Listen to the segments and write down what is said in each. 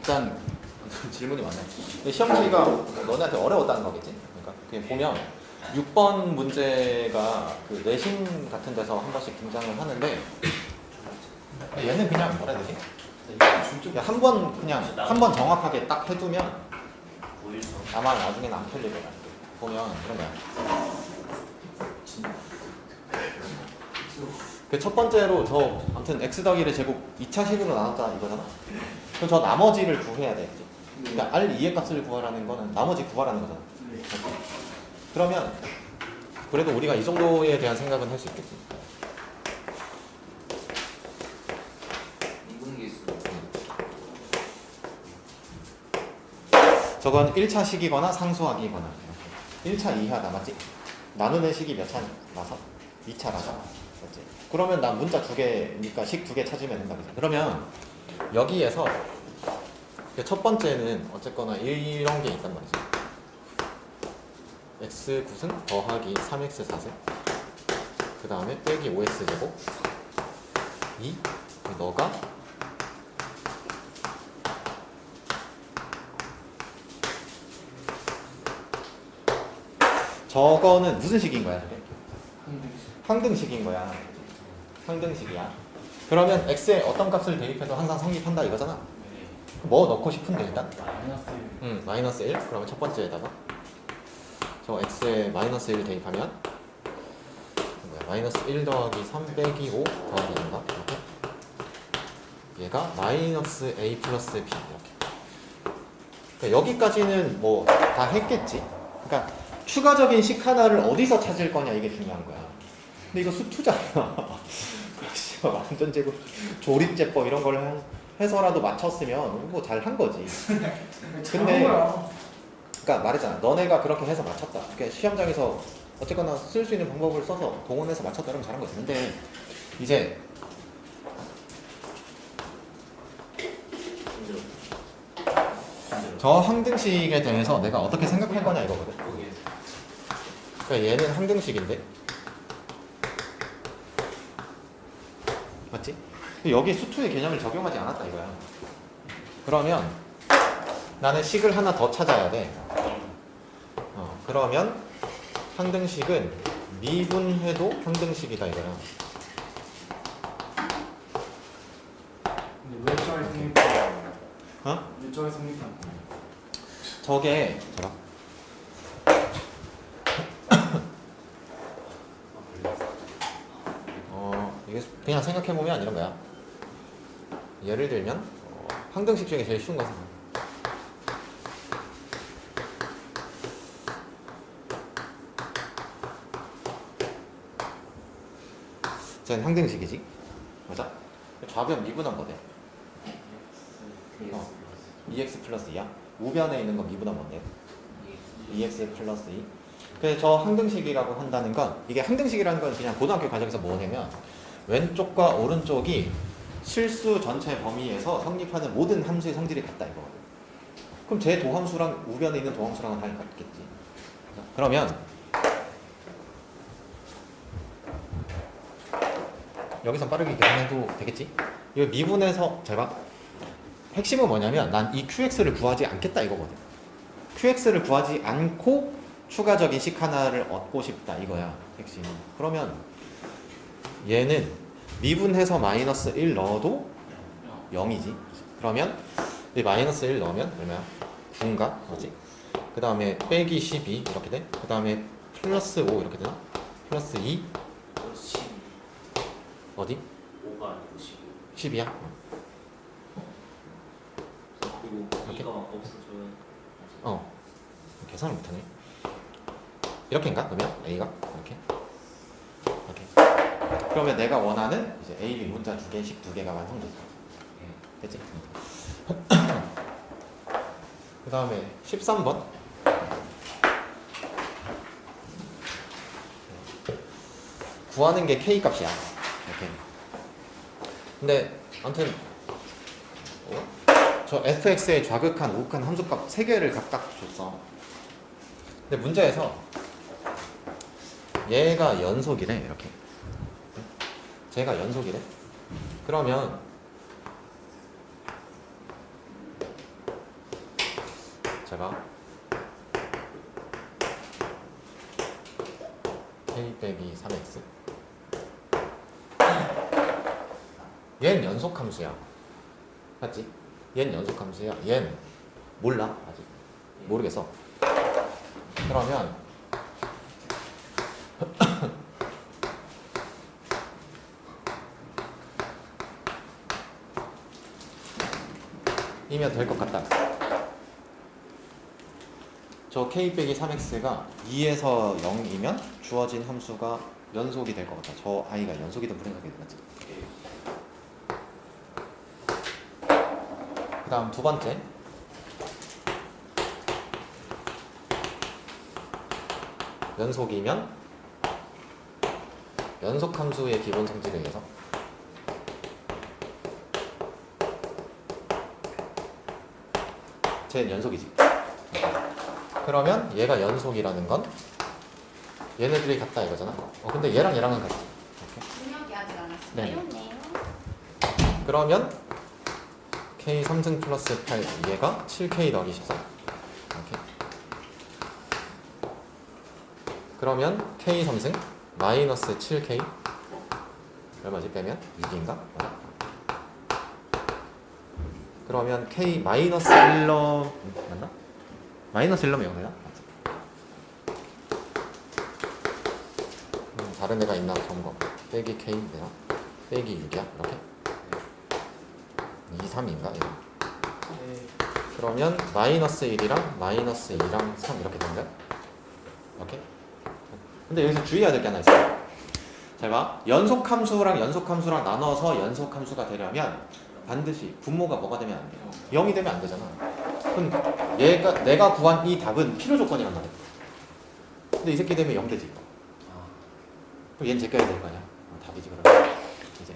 일단 질문이 많네. 근데 시험지가 너네한테 어려웠다는 거겠지? 그러니까 그게 보면 6번 문제가 그 내신 같은 데서 한 번씩 등장을 하는데 얘는 그냥 뭐라 해야 되지? 한 번 정확하게 딱 해두면 아마 나중에는 안 틀릴 거야. 보면 이런 거야. 그 첫 번째로 저 아무튼 x 더하기 1의 제곱 2차식으로 나눴다 이거잖아. 그럼 저 나머지를 구해야 돼. 그러니까 R2의 값을 구하라는 거는 나머지 구하라는 거잖아. 그러면 그래도 우리가 이 정도에 대한 생각은 할 수 있겠지. 저건 1차식이거나 상수하기거나 1차 이하다 맞지? 나누는 식이 몇 차니? 나서? 2차라서 맞지? 그러면 난 문자 2개니까 식 2개 찾으면 된다 그죠? 그러면 여기에서 첫 번째는 어쨌거나 이런 게 있단 말이죠. x 9승 더하기 3x 4승 그 다음에 빼기 5x 제곱 2 너가 저거는 무슨 식인 거야? 저게? 항등식인 거야. 항등식이야. 그러면 x에 어떤 값을 대입해도 항상 성립한다 이거잖아. 뭐 넣고 싶은데 일단? 마이너스 1. 그러면 첫 번째에다가 저 x에 마이너스 1 대입하면 마이너스 1 더하기 3 빼기 5 더하기 2인가? 이렇게. 얘가 마이너스 a 플러스 b 이렇게. 그러니까 여기까지는 뭐 다 했겠지. 그러니까 추가적인 식 하나를 어디서 찾을 거냐 이게 중요한 거야. 근데 이거 수투잖아. 완전 제곱 조립제법 이런 걸 해서라도 맞췄으면 뭐 잘 한 거지. 근데 그러니까 말했잖아. 너네가 그렇게 해서 맞췄다. 그러니까 시험장에서 어쨌거나 쓸 수 있는 방법을 써서 동원해서 맞췄다 그러면 잘한 거지. 근데 이제 저 항등식에 대해서 내가 어떻게 생각할 거냐 이거거든. 그러니까 얘는 항등식인데 맞지? 여기 수투의 개념을 적용하지 않았다 이거야. 그러면 나는 식을 하나 더 찾아야 돼. 그러면 항등식은 미분해도 항등식이다 이거야. 근데 몇 점에 성립하는 어? 몇 점에 성립하는 저게 봐봐. 이게 그냥 생각해보면 이런 거야. 예를 들면 항등식 중에 제일 쉬운 것은 쟤는 항등식이지? 맞아? 좌변 미분한 거네. 2x 플러스 2야? 우변에 있는 거 미분한 건데 2x 플러스 2. 그래서 저 항등식이라고 한다는 건 이게 항등식이라는 건 그냥 고등학교 과정에서 뭐냐면 왼쪽과 오른쪽이 실수 전체 범위에서 성립하는 모든 함수의 성질이 같다 이거거든. 그럼 제 도함수랑 우변에 있는 도함수랑은 당연히 같겠지. 그러면 여기서 빠르게 계산해도 되겠지? 이거 미분해서 잘 봐. 핵심은 뭐냐면 난 이 qx를 구하지 않겠다 이거거든. qx를 구하지 않고 추가적인 식 하나를 얻고 싶다 이거야 핵심은. 그러면 얘는 미분해서 마이너스 1 넣어도 0이지. 그러면 이 마이너스 1 넣으면 얼마야? 9인가? 뭐지? 그 다음에 빼기 12 이렇게 돼. 그 다음에 플러스 5 이렇게 되나? 플러스 2 어디? 5가 아니고 12. 10이야? 그리고 이렇게? 2가 없어져요. 계산을 못하네. 이렇게인가? 그러면 A가? 이렇게. 그러면 내가 원하는 이제 A, B 문자 2개씩 2개가 완성됐어. 됐지? 그 다음에 13번. 구하는 게 K 값이야. 이렇게. 근데 아무튼 저 fx의 좌극한, 우극한 함수값 3개를 각각 줬어. 근데 문제에서 얘가 연속이래 이렇게. 쟤가 연속이래. 그러면 제가 k 빼기 3x 얘는 연속함수야. 맞지? 얘는 연속함수야. 얘는 몰라 아직 모르겠어. 그러면 이면 될 것 같다. 저 k 빼기 3x가 2에서 0이면 주어진 함수가 연속이 될 것 같다. 저 아이가 연속이든 불연속이든 맞지? 그 다음 두 번째 연속이면 연속함수의 기본 성질에 의해서 쟤는 연속이지. 그러면 얘가 연속이라는 건 얘네들이 같다 이거잖아. 근데 얘랑 얘랑은 같지. 능력이 아직 안 왔어요. 네. 배웠네요. 그러면 k 3승 플러스 8 얘가 7k 더하기 14 이렇게. 그러면 k 3승 마이너스 7k 얼마지? 빼면 6인가? 그러면 k 마이너스 1러 맞나? 마이너스 1러면 0되나? 다른 애가 있나 점검. 빼기 k 되나? 빼기 6이야 이렇게. 2, 3인가? 네. 그러면 마이너스 1이랑 마이너스 2랑 3 이렇게 된 거야? 이렇게? 근데 여기서 주의해야 될 게 하나 있어요. 잘 봐. 연속함수랑 연속함수랑 나눠서 연속함수가 되려면 반드시 분모가 뭐가 되면 안 돼요? 0이 되면 안 되잖아. 그럼 내가 구한 이 답은 필요 조건이란 말이야. 근데 이 새끼 되면 0 되지. 그럼 얘는 제껴야 될 거 아니야? 답이지 그러면. 이제.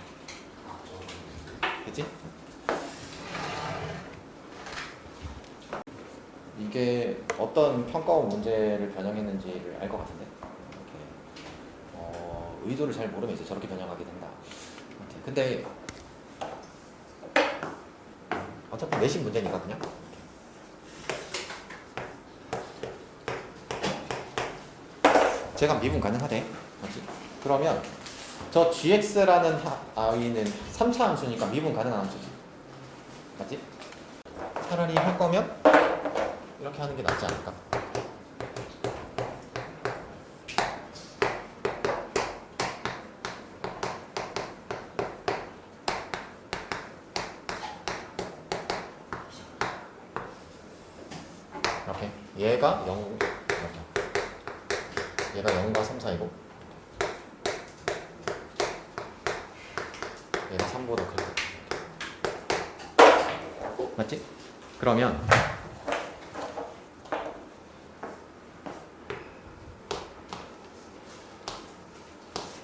됐지? 이게 어떤 평가원 문제를 변형했는지를 알 것 같은데 이렇게 의도를 잘 모르면 이제 저렇게 변형하게 된다. 근데 어차피 내신 문제니까 그냥 제가 미분 가능하대. 맞지? 그러면 저 gx라는 아이는 3차 함수니까 미분 가능한 함수지. 맞지? 차라리 할 거면 이렇게 하는 게 낫지 않을까? 이렇게 얘가 0 이렇게 얘가 0과 3 사이고 얘가 3보다 크고 맞지? 그러면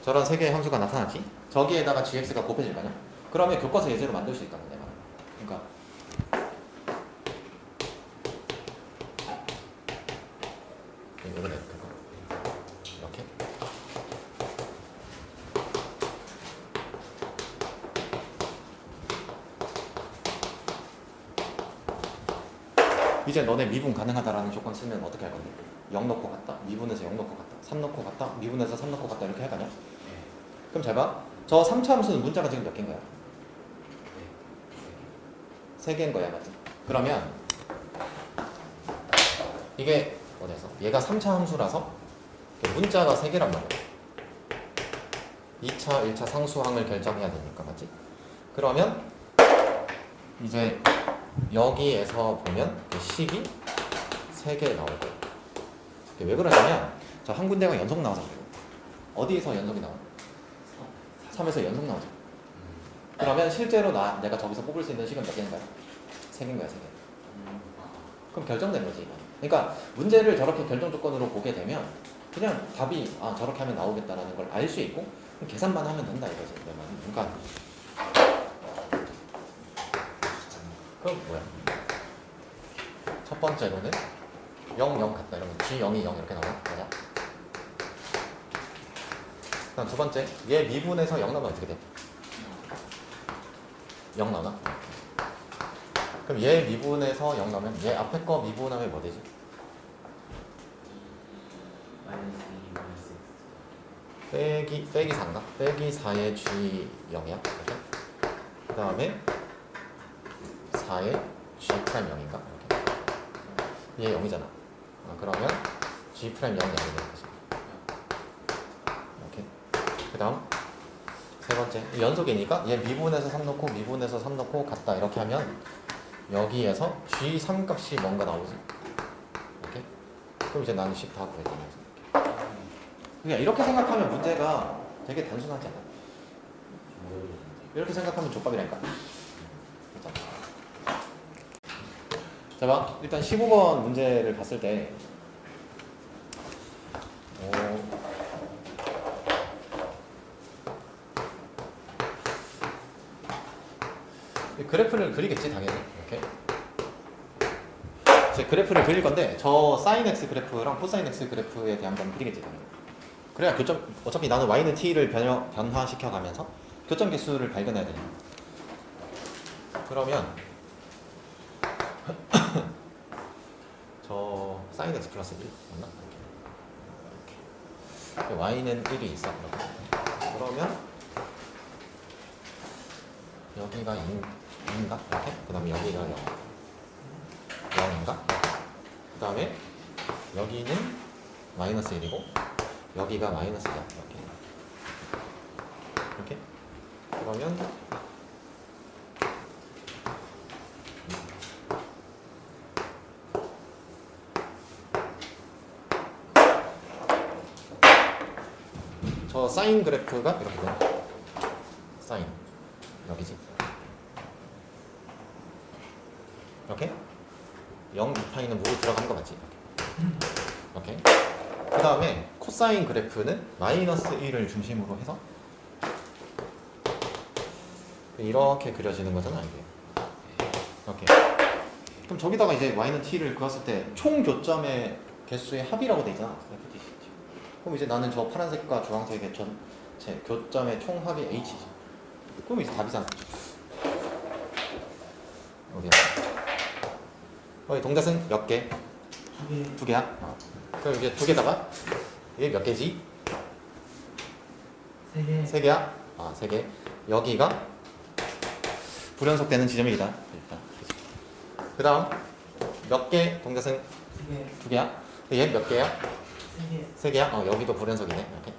저런 세 개의 함수가 나타났지? 저기에다가 gx가 곱해질 거 아니야? 그러면 교과서 예제로 만들 수 있다는 내가. 그러니까 여기다 그거 이렇게 이제 너네 미분 가능하다라는 조건 쓰면 어떻게 할 건데? 0 넣고 갔다, 미분에서 0 넣고 갔다, 3 넣고 갔다, 미분에서 3 넣고 갔다 이렇게 할 거 아니야? 그럼 잘 봐. 저 3차 함수는 문자가 지금 몇 개인 거야? 3개인 거야, 맞지? 그러면 이게 어디서? 얘가 3차 함수라서 문자가 3개란 말이야. 2차, 1차 상수항을 결정해야 되니까, 맞지? 그러면 이제 여기에서 보면 그 식이 3개 나오고 왜 그러냐면 저 한 군데가 연속 나와서 그래요. 어디에서 연속이 나와? 3에서 연속 나오죠. 그러면 실제로 내가 저기서 뽑을 수 있는 식은 몇 개인가요? 3개인 거야, 3개. 그럼 결정된 거지. 그러니까 문제를 저렇게 결정 조건으로 보게 되면 그냥 답이 저렇게 하면 나오겠다라는 걸 알 수 있고 계산만 하면 된다 이거지. 그러니까 그럼 뭐야? 첫 번째로는 0, 0 같다 이러면 G 0이 0 이렇게 나와. 맞아? 그다음 두 번째 얘 미분에서 0 나오면 어떻게 돼? 0 나오나? 그럼 얘 미분에서 0 나오면 얘 앞에 거 미분하면 뭐 되지? 마이너스 2 마이너스 빼기 4인가? 빼기 4의 G 0이야. 그 다음에 4의 G 프라임 0인가? 이렇게. 얘 0이잖아. 그러면 G 프라임 0이 0이 되는 거지. 이렇게. 그 다음 세 번째 연속이니까 얘 미분에서 3 넣고 미분에서 3 넣고 같다 이렇게 하면 여기에서 G3 값이 뭔가 나오지. 이렇게. 그럼 이제 나는 10 다 구해주는 거지. 그러니까 이렇게 생각하면 문제가 되게 단순하지 않아? 이렇게 생각하면 족밥이라니까. 자, 봐. 일단 15번 문제를 봤을 때 그래프를 그리겠지 당연히. 이렇게 이제 그래프를 그릴 건데 저 사인 x 그래프랑 코사인 x 그래프에 대한 건 그리겠지 당연히. 그래야 교점, 어차피 나는 y는 t를 변화시켜 가면서 교점 개수를 발견해야 되니까. 그러면 저 사인 x 플러스 1 맞나? 이렇게. y는 1이 있어. 이렇게. 그러면 여기가 2인가? 이렇게? 그 다음에 여기가 0인가? 그 다음에 여기는 마이너스 1이고 여기가 마이너스 2야. 이렇게. 이렇게? 그러면 저 사인 그래프가 이렇게 돼. 사인 여기지. 이렇게 0 2파이는 모두 들어가는 거 맞지? 이렇게. 그 다음에 코사인 그래프는 마이너스 1을 중심으로 해서 이렇게 그려지는 거잖아 이게. 이렇게. 그럼 저기다가 이제 y는 t를 그었을 때 총 교점의 개수의 합이라고 돼 있잖아. 그럼 이제 나는 저 파란색과 주황색의 전체 교점의 총합이 h지. 그럼 이제 답이잖아. 어디야? 동작은 몇 개? 두 개야? 그럼 이제 두 개다가 이게 몇 개지? 세 개야? 세 개. 여기가 불연속되는 지점이다. 일단. 그 다음 몇 개 동작은? 두 개야? 얘 몇 개야? 세 개야? 여기도 불연속이네. 이렇게.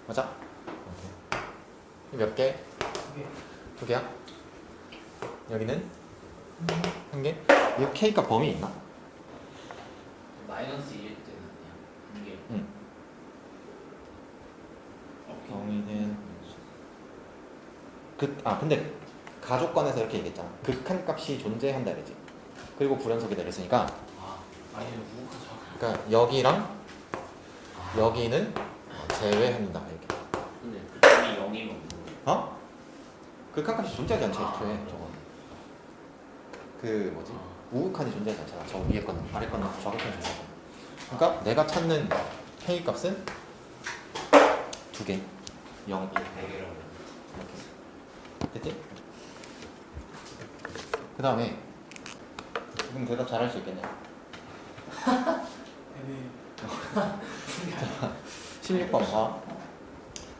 맞아? 이렇게. 몇 개? 두 개야? 여기는? 한 개? 이 K값 범위 있나? 마이너스 1일 때는 그냥 한 개. 응. 범위는 근데 가족관에서 이렇게 얘기했잖아. 극한 값이 존재한다 이랬지. 그리고 불연속이다 이랬으니까 아니면 무극하죠. 그러니까 여기랑 여기는 제외한다 이렇게. 근데 그쪽이 0이면 극한 값이 존재하지 않지 애초에 저거. 그 뭐지? 우극한이 존재하지 않잖아. 저 위에 거는 아래 거는 좌극한이 존재하잖아. 그러니까 내가 찾는 K 값은 두 개. 0, 1, 4개라고 이렇게. 됐지? 그 다음에 지금 대답 잘할 수 있겠냐? 16번 봐.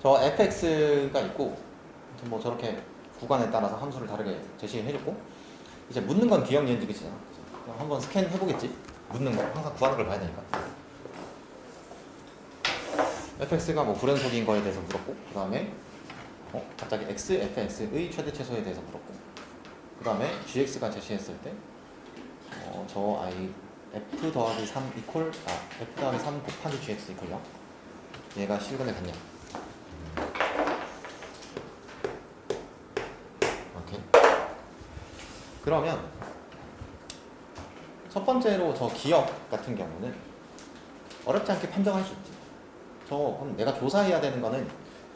저 fx가 있고 뭐 저렇게 구간에 따라서 함수를 다르게 제시해줬고 이제 묻는 건 기억 니은 디귿이잖아. 한번 스캔 해보겠지? 묻는 거 항상 구하는 걸 봐야 되니까. fx가 뭐 불연속인 거에 대해서 물었고 그 다음에 갑자기 x, fx의 최대 최소에 대해서 물었고 그 다음에 gx가 제시했을 때 저 i f 더하기 3 이퀄 f 더하기 3 곱하기 gx 이퀄 0 얘가 실근에 같냐 이렇게. 그러면 첫 번째로 저 기억 같은 경우는 어렵지 않게 판정할 수 있지. 그럼 내가 조사해야 되는 거는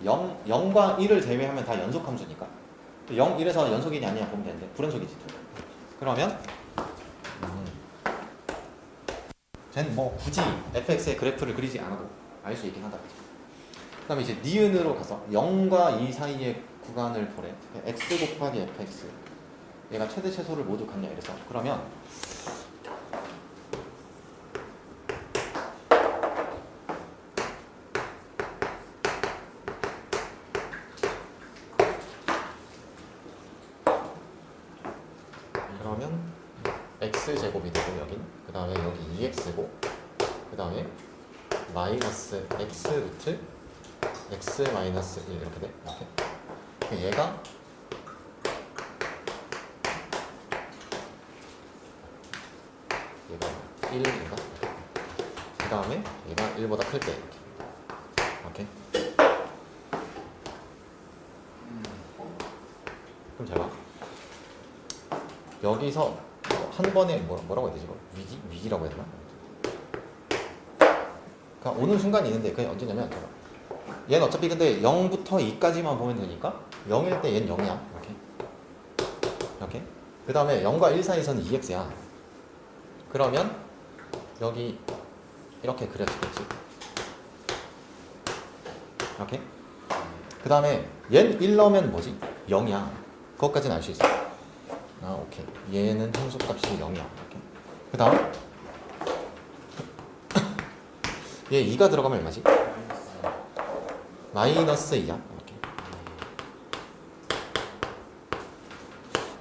0과 1을 제외하면 다 연속 함수니까 0, 1에서 연속이냐 아니냐 보면 되는데 불연속이지. 그러면 쟤는 뭐 굳이 fx의 그래프를 그리지 않아도 알 수 있긴 하다. 그 다음에 이제 니은으로 가서 0과 2 사이의 구간을 보래. x 곱하기 fx 얘가 최대 최소를 모두 갖냐 이래서 그러면 x제곱이 되고 여긴 그 다음에 여기 2x고 그 다음에 마이너스 x 루트 x 마이너스 1 이렇게 돼. 이렇게. 얘가 얘가 1인가? 그 다음에 얘가 1보다 클 때 이렇게. 그럼 잘 봐. 여기서 한 번에 뭐라고 해야 되지? 위기라고 해야 되나? 그러니까 오는 순간이 있는데 그게 언제냐면 얘는 어차피 근데 0부터 2까지만 보면 되니까 0일 때 얘는 0이야. 이렇게. 그 다음에 0과 1 사이에서는 2x야. 그러면 여기 이렇게 그려지겠지. 이렇게. 그 다음에 얘는 1 넣으면 뭐지? 0이야. 그것까지는 알 수 있어. 아, 오케이. 얘는 함수값이 0이야. 이렇게. 그 다음 얘 2가 들어가면 얼마지? 마이너스 2야. 이렇게.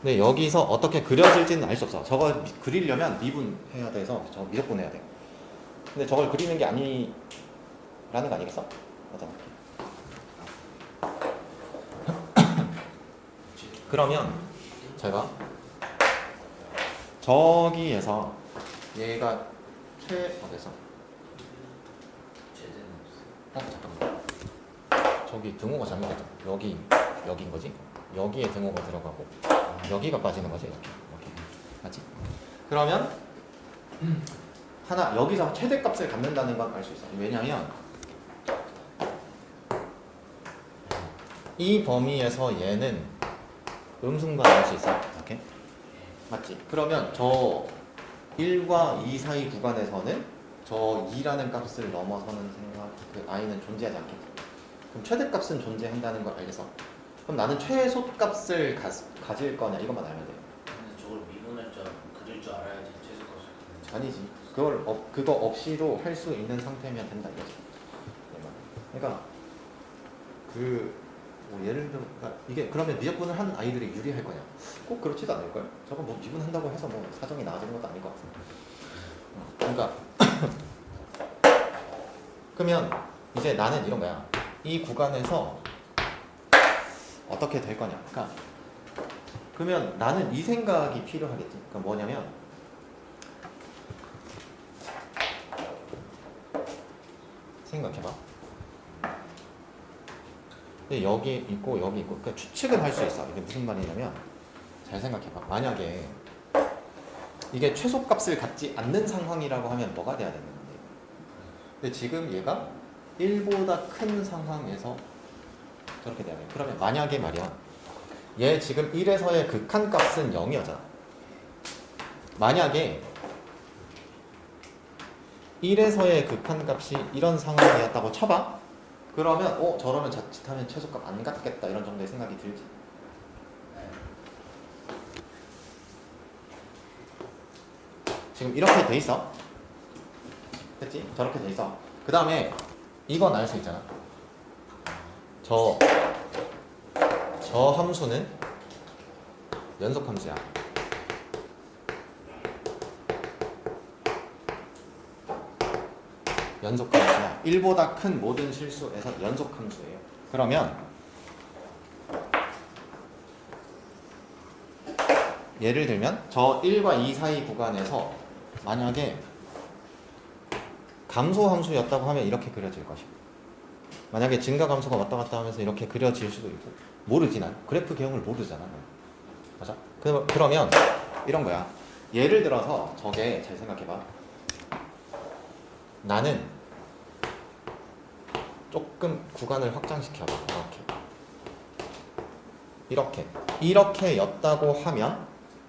근데 여기서 어떻게 그려질지는 알 수 없어. 저거 그리려면 미분해야 돼서 저거 미적분해야 돼. 근데 저걸 그리는 게 아니라는 거 아니겠어? 맞아. 그러면 잘 봐. 저기에서 얘가 어디서? 제대는 없어. 잠깐만. 저기 등호가 잘못됐다. 여기인 거지? 여기에 등호가 들어가고 여기가 빠지는 거지? 이렇게. 맞지? 그러면 하나 여기서 최대값을 갖는다는 건 알 수 있어. 왜냐면 이 범위에서 얘는 음수인 건 알 수 있어. 이렇게. 맞지? 그러면 저 1과 2 사이 구간에서는 저 2라는 값을 넘어서는 그 i는 존재하지 않겠지. 그럼 최대값은 존재한다는 걸 알겠어. 그럼 나는 최소값을 가질 거냐 이것만 알면 돼. 근데 저걸 미분할 줄 그릴 줄 알아야지 최소값을. 아니지. 그거 없이도 할 수 있는 상태면 된다 이거지. 그러니까 뭐 예를 들어 이게 그러면 미적분을 한 아이들이 유리할 거냐? 꼭 그렇지도 않을 걸. 저거 뭐 미분한다고 해서 뭐 사정이 나아지는 것도 아닐 것 같아. 그러니까 그러면 이제 나는 이런 거야. 이 구간에서 어떻게 될 거냐? 그러니까 그러면 나는 이 생각이 필요하겠지. 그러니까 뭐냐면 생각해봐. 근데 여기 있고 여기 있고 그러니까 추측은 할 수 있어. 이게 무슨 말이냐면 잘 생각해봐. 만약에 이게 최소값을 갖지 않는 상황이라고 하면 뭐가 돼야 되는 건데? 근데 지금 얘가 1보다 큰 상황에서 저렇게 돼야 돼. 그러면 만약에 말이야 얘 지금 1에서의 극한값은 0이었잖아. 만약에 1에서의 극한값이 이런 상황이었다고 쳐봐. 그러면 저러면 자칫하면 최소값 안 갖겠다 이런 정도의 생각이 들지. 지금 이렇게 돼 있어. 됐지? 저렇게 돼 있어. 그 다음에 이건 알 수 있잖아. 저 함수는 연속 함수야. 연속 함수야. 1보다 큰 모든 실수에서 연속 함수예요. 그러면 예를 들면 저 1과 2 사이 구간에서 만약에 감소 함수였다고 하면 이렇게 그려질 것이고 만약에 증가 감소가 왔다 갔다 하면서 이렇게 그려질 수도 있고 모르지 난. 그래프 개형을 모르잖아. 맞아? 그러면 이런 거야. 예를 들어서 저게 잘 생각해봐. 나는 조금 구간을 확장시켜봐. 이렇게 였다고 하면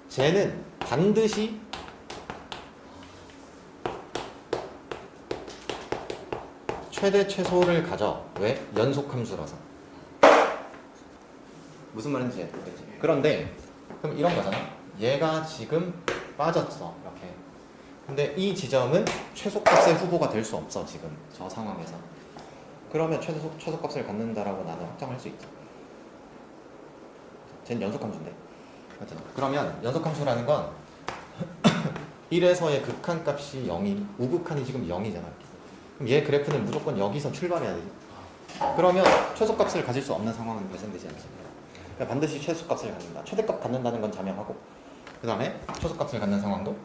쟤는 반드시 최대 최소를 가져. 왜? 연속 함수라서. 무슨 말인지 알겠지? 그런데 그럼 이런 거잖아. 얘가 지금 빠졌어. 이렇게. 근데 이 지점은 최소값의 후보가 될 수 없어. 지금 저 상황에서. 그러면 최소값을 갖는다라고 나는 확정할 수 있어. 쟤는 연속함수인데. 맞잖아. 그러면 연속함수라는 건 1에서의 극한값이 0인 우극한이 지금 0이잖아. 그럼 얘 그래프는 무조건 여기서 출발해야 되지. 그러면 최소값을 가질 수 없는 상황은 발생되지 않습니다. 그러니까 반드시 최소값을 갖는다. 최대값 갖는다는 건 자명하고 그 다음에 최소값을 갖는 상황도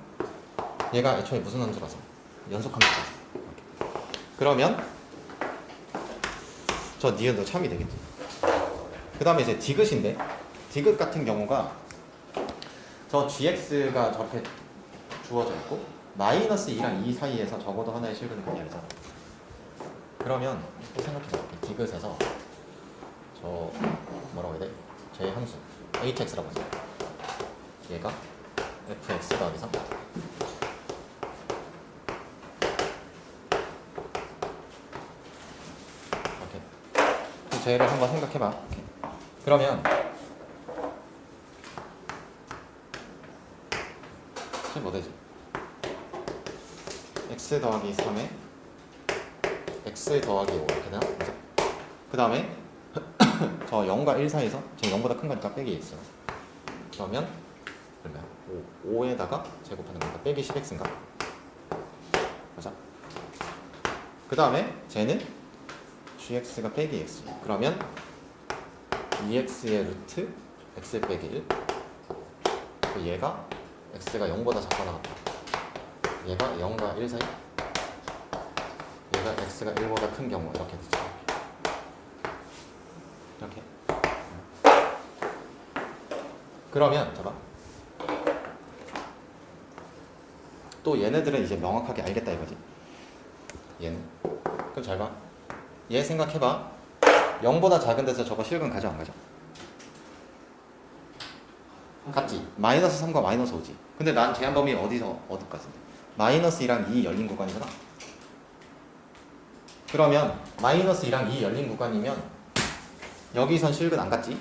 얘가 애초에 무슨 함수라서 연속함수라서. 그러면 저 니은도 참이 되겠지. 그 다음에 이제 디귿인데 디귿 같은 경우가 저 gx가 저렇게 주어져 있고 마이너스 2랑 2 사이에서 적어도 하나의 실근을 그리잖아. 그러면 또 생각해볼게. 디귿에서 저 뭐라고 해야 돼? 제 함수 hx라고 하죠. 얘가 fx 더하기 3 이렇게 쟤를 한번 생각해봐. 이렇게. 그러면 이게 뭐 되지? x 더하기 3에 x 더하기 5 이렇게 되나? 그 다음에 저 0과 1 사이에서 제 0보다 큰 거니까 빼기 x. 그러면 얼마야? 5에다가 제곱하는 거니까 빼기 10x인가? 보자. 그 다음에 쟤는 gx가 빼기 x. 그러면 2x의 루트 x 빼기 1. 얘가 x가 0보다 작거나 같다. 얘가 0과 1 사이. 얘가 x가 1보다 큰 경우 이렇게 되죠. 이렇게. 그러면 봐봐. 또 얘네들은 이제 명확하게 알겠다 이거지. 얘는. 그럼 잘 봐. 얘 생각해봐. 0보다 작은 데서 저거 실근 가져 안 가져? 같지? 마이너스 3과 마이너스 5지. 근데 난 제한 범위 어디까지인데? 마이너스 2랑 2 열린 구간이잖아? 그러면 마이너스 2랑 2 열린 구간이면 여기선 실근 안 갔지?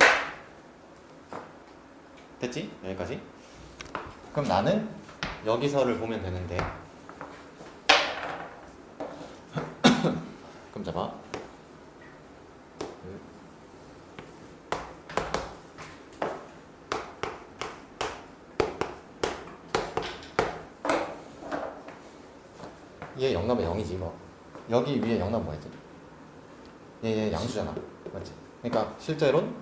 됐지? 여기까지? 그럼 나는 여기서를 보면 되는데 그럼 잡아. 얘 영남의 0이지 뭐. 여기 위에 영남 뭐였지? 얘 양수잖아. 맞지? 그러니까 실제로는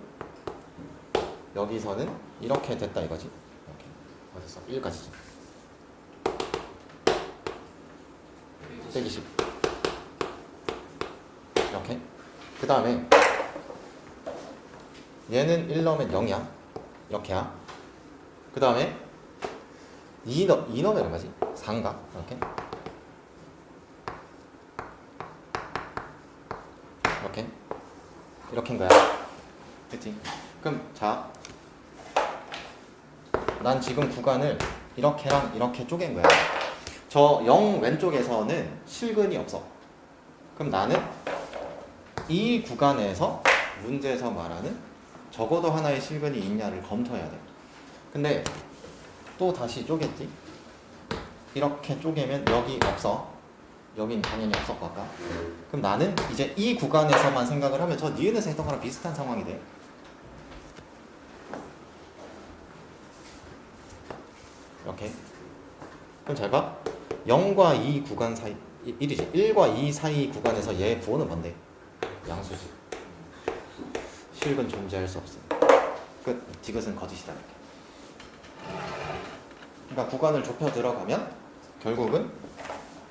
여기서는 이렇게 됐다 이거지. 이렇게 어딨어? 1까지지. 빼기 10. 이렇게. 그 다음에 얘는 1 넣으면 0이야. 이렇게야. 그 다음에 2 넣으면 얼마지? 4인가? 이렇게. 이렇게인 거야. 됐지? 그럼 자, 난 지금 구간을 이렇게랑 이렇게 쪼갠 거야. 저 0 왼쪽에서는 실근이 없어. 그럼 나는 이 구간에서 문제에서 말하는 적어도 하나의 실근이 있냐를 검토해야 돼. 근데 또 다시 쪼갰지? 이렇게 쪼개면 여기 없어. 여긴 당연히 없었고 아까. 그럼 나는 이제 이 구간에서만 생각을 하면 저 니은에서 했던 거랑 비슷한 상황이 돼. 이렇게. 그럼 잘 봐. 0과 2 구간 사이 1이지. 1과 2 사이 구간에서 얘 부호는 뭔데? 양수지. 실근 존재할 수 없음. 끝. 디귿은 거짓이다. 이렇게. 그러니까 구간을 좁혀 들어가면 결국은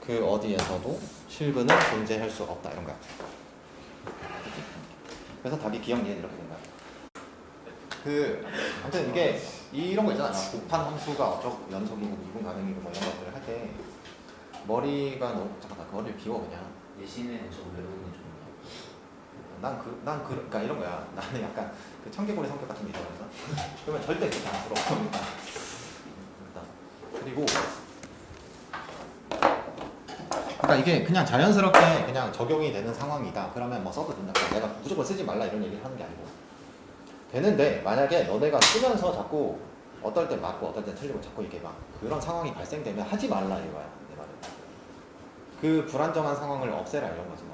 그 어디에서도 실근은 존재할 수 없다 이런 거야. 그래서 답이 기억 니은 이렇게 된 거야. 아무튼 이게 이런 거 있잖아. 곱한 함수가 어쩌고 연속이고 미분 가능이고 뭐 이런 것들을 할 때 머리가 너무 잠깐 머리를 비워 그냥. 예시는 좀 외우는 게 좋네요. 그러니까 이런 거야. 나는 약간 그 청개구리 성격 같은 게 있어서 그러면 절대 그렇게 안 풀어. 그리고 그러니까 이게 그냥 자연스럽게 그냥 적용이 되는 상황이다. 그러면 뭐 써도 된다. 내가 무조건 쓰지 말라 이런 얘기를 하는 게 아니고 되는데 만약에 너네가 쓰면서 자꾸 어떨 때 맞고 어떨 때 틀리고 자꾸 이렇게 막 그런 상황이 발생되면 하지 말라 이거야 내 말은. 그 불안정한 상황을 없애라 이런 거지 뭐.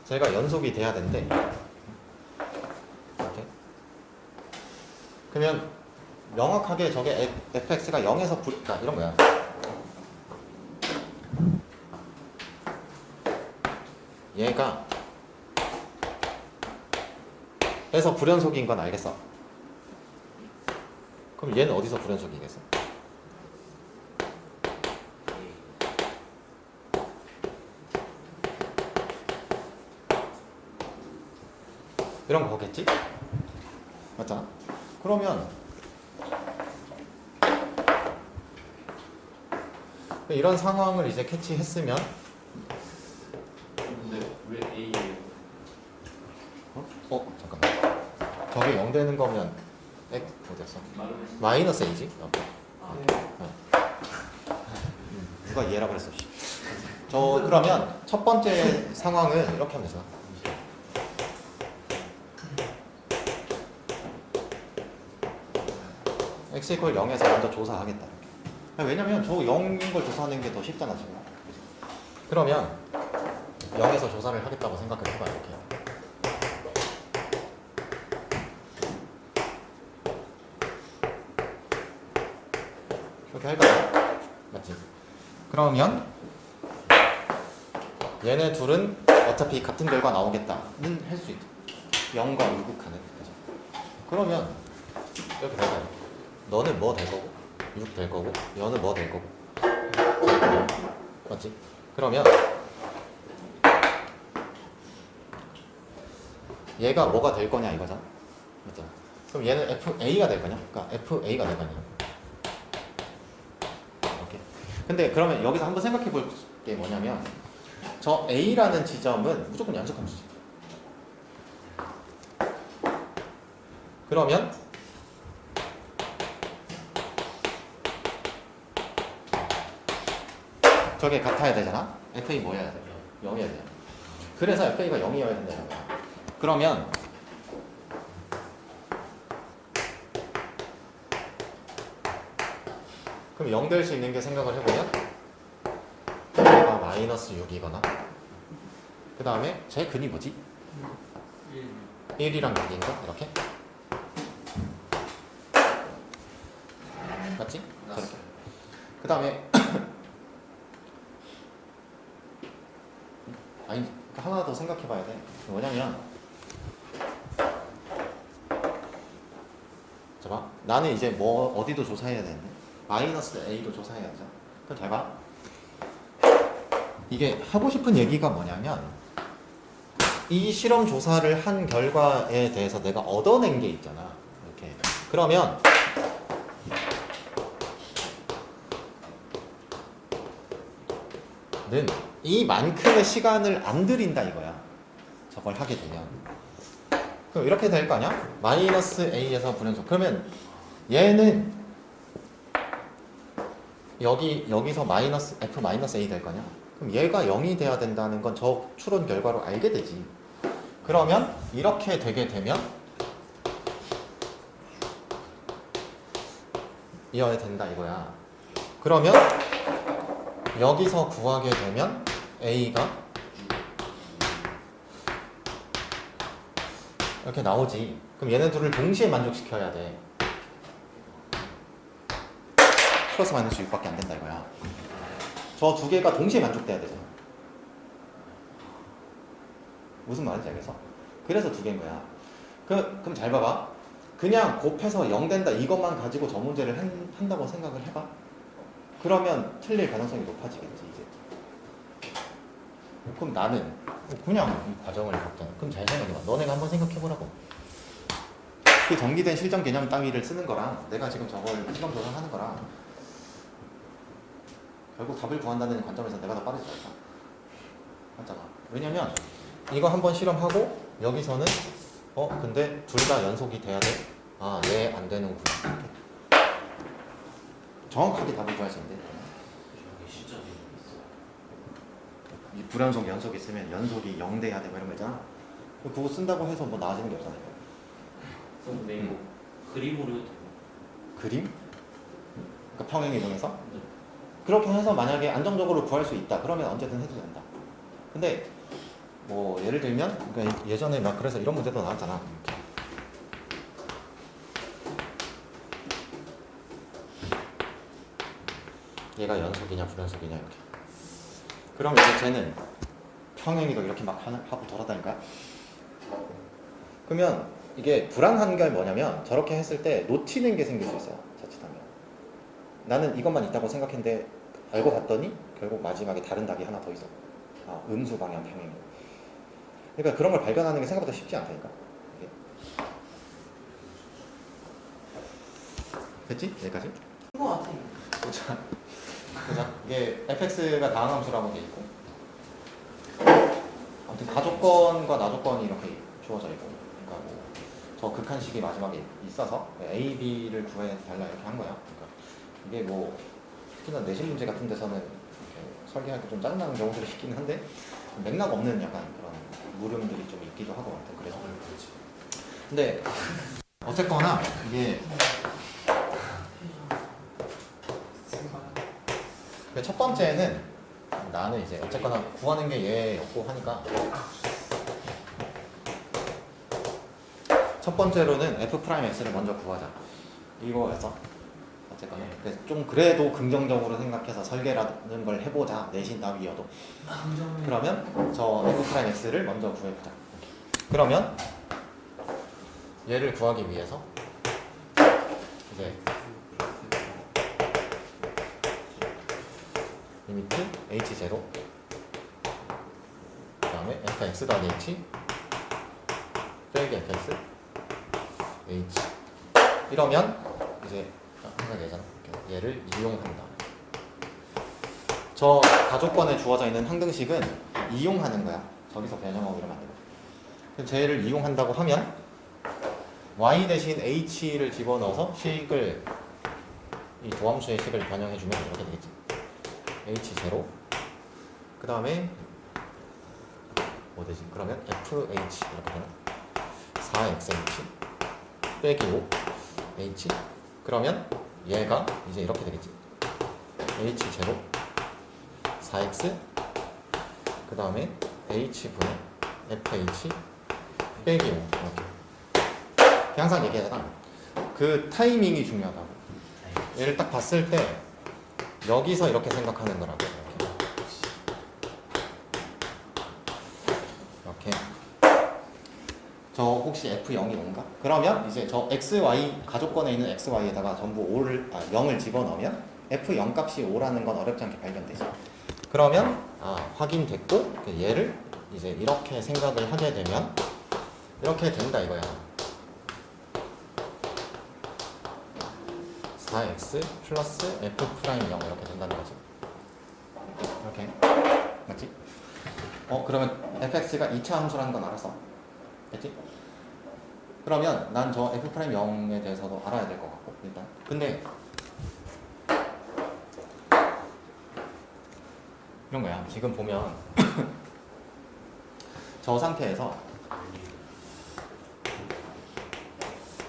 제가 연속이 돼야 된대. 이렇게. 그러면 명확하게 저게 fx가 0에서 그러니까 이런 거야. 얘가 에서 불연속인 건 알겠어. 그럼 얘는 어디서 불연속이겠어? 이런 거겠지? 맞잖아? 그러면 이런 상황을 이제 캐치했으면 근데 왜 A예요? 잠깐만. 저게 0 되는 거면 어디였어? 마이너스 A지? 누가 얘라 그랬어. 저 그러면 첫 번째 상황은 이렇게 하면 되잖아. x 이퀄 0에서 먼저 조사하겠다. 왜냐면 저 0인 걸 조사하는 게 더 쉽잖아 지금. 그러면 0에서 조사를 하겠다고 생각을 해봐 이렇게. 이렇게 할까요? 맞지? 그러면 얘네 둘은 어차피 같은 결과 나오겠다는 할 수 있죠. 0과 유국하는. 그죠? 그러면 이렇게 될까요? 너는 뭐 될 거고 6 될 거고 얘는 뭐 될 거고 맞지? 그러면 얘가 뭐가 될 거냐 이거잖아. 맞잖아. 그럼 얘는 FA가 될 거냐? 그러니까 FA가 될 거냐. 이렇게. 근데 그러면 여기서 한번 생각해 볼 게 뭐냐면 저 A라는 지점은 무조건 연속함수지. 그러면 저게 같아야 되잖아. FA 뭐여야 돼? 0이어야 돼. 그래서 FA가 0이어야 된다는 거야. 그러면 그럼 0 될 수 있는 게 생각을 해보면 얘가 마이너스 6이거나 그 다음에 제 근이 뭐지? 1이랑 6인가? 이렇게? 맞지? 저렇게. 그 다음에 아니 하나 더 생각해 봐야 돼. 뭐냐면 봐봐. 나는 이제 뭐 어디도 조사해야 되는데 마이너스 A도 조사해야 되잖아. 그럼 잘 봐. 이게 하고 싶은 얘기가 뭐냐면 이 실험 조사를 한 결과에 대해서 내가 얻어낸 게 있잖아. 이렇게. 그러면 는 이만큼의 시간을 안 들인다 이거야. 저걸 하게 되면. 그럼 이렇게 될 거 아니야? 마이너스 A에서 불연속. 그러면 얘는 여기서 마이너스 F 마이너스 A 될 거냐? 그럼 얘가 0이 돼야 된다는 건 저 추론 결과로 알게 되지. 그러면 이렇게 되게 되면 이어야 된다 이거야. 그러면 여기서 구하게 되면 A가 이렇게 나오지. 그럼 얘네 둘을 동시에 만족시켜야 돼. 플러스 마이너스 6밖에 안 된다 이거야. 저 두 개가 동시에 만족돼야 되잖아. 무슨 말인지 알겠어? 그래서 두 개인 거야. 그럼 잘 봐봐. 그냥 곱해서 0 된다 이것만 가지고 저 문제를 한다고 생각을 해봐. 그러면 틀릴 가능성이 높아지겠지 이제. 그럼 나는 그냥 이 과정을 겪잖아. 그럼 잘 생각해봐. 너네가 한번 생각해보라고. 그 정기된 실전 개념 따위를 쓰는 거랑 내가 지금 저걸 실험 조사하는 거랑 결국 답을 구한다는 관점에서 내가 더 빠르지 않을까? 맞잖아. 왜냐면 이거 한번 실험하고 여기서는 근데 둘 다 연속이 돼야 돼? 아, 네, 안 되는구나. 정확하게 답을 구할 수 있는데 저기 시점이 있어. 이 불연속 연속이 있으면 연속이 0 돼야 돼 뭐 이런 거 있잖아. 그거 쓴다고 해서 뭐 나아지는 게 없잖아요. 근데 이거 그림으로 해도 돼요? 그림? 그러니까 평행 이동해서? 그렇게 해서 만약에 안정적으로 구할 수 있다. 그러면 언제든 해도 된다. 근데 뭐 예를 들면 그러니까 예전에 막 그래서 이런 문제도 나왔잖아. 얘가 연속이냐 불연속이냐 이렇게. 그럼 이제 쟤는 평행이동 이렇게 막 하고 돌아다니까. 그러면 이게 불안한 게 뭐냐면 저렇게 했을 때 놓치는 게 생길 수 있어요. 자칫하면. 나는 이것만 있다고 생각했는데 알고 봤더니 결국 마지막에 다른 답이 하나 더 있어. 아, 음수 방향 평행. 그러니까 그런 걸 발견하는 게 생각보다 쉽지 않다니까. 이게. 됐지? 여기까지? 그거 같아. 보자. 보자. 이게 fx가 다항함수라고 돼 있고, 아무튼 가조건과 나조건이 이렇게 주어져 있고, 그러니까 뭐 저 극한식이 마지막에 있어서 a, b를 구해달라 이렇게 한 거야. 그러니까 이게 뭐 특히나 내신 문제 같은 데서는 이렇게 설계할 때 좀 짜증나는 경우들이 있긴 한데 맥락 없는 약간 그런 물음들이 좀 있기도 하고 아무튼 그래서. 근데 어쨌거나 이게 첫 번째는 나는 이제 어쨌거나 구하는 게 얘였고 하니까 첫 번째로는 f'x를 먼저 구하자 이거였어. 어쨌거나 좀 그래도 긍정적으로 생각해서 설계라는 걸 해보자. 내신 따위여도. 그러면 저 f'x를 먼저 구해보자. 그러면 얘를 구하기 위해서 이제 리미트 h0 그 다음에 fx 더하기 h 빼기 fx h 이러면 이제 항상 되잖아. 얘를 이용한다. 저 가조건에 주어져 있는 항등식은 이용하는 거야. 저기서 변형하고 이러면 안 되고. 쟤를 이용한다고 하면 y 대신 h를 집어넣어서 식을 이 도함수의 식을 변형해주면 이렇게 되겠지. h0 그 다음에 뭐 되지? 그러면 fh 이렇게 되나? 4xh 빼기 5h 그러면 얘가 이제 이렇게 되겠지. h0 4x 그 다음에 h분의 fh 빼기 5 이렇게. 항상 얘기하잖아. 그 타이밍이 중요하다고. 얘를 딱 봤을 때 여기서 이렇게 생각하는 거라고. 이렇게. 저 혹시 F0이 5인가? 그러면 이제 저 XY 가족권에 있는 XY에다가 전부 0을 집어넣으면 F0 값이 5라는 건 어렵지 않게 발견되지. 그러면 확인됐고 얘를 이제 이렇게 생각을 하게 되면 이렇게 된다 이거야. 4x 플러스 f'0 이렇게 된다는 거지. 이렇게 맞지? 그러면 fx가 2차 함수라는 건 알았어. 됐지? 그러면 난 저 f'0에 대해서도 알아야 될 것 같고 일단. 근데 이런 거야. 지금 보면 저 상태에서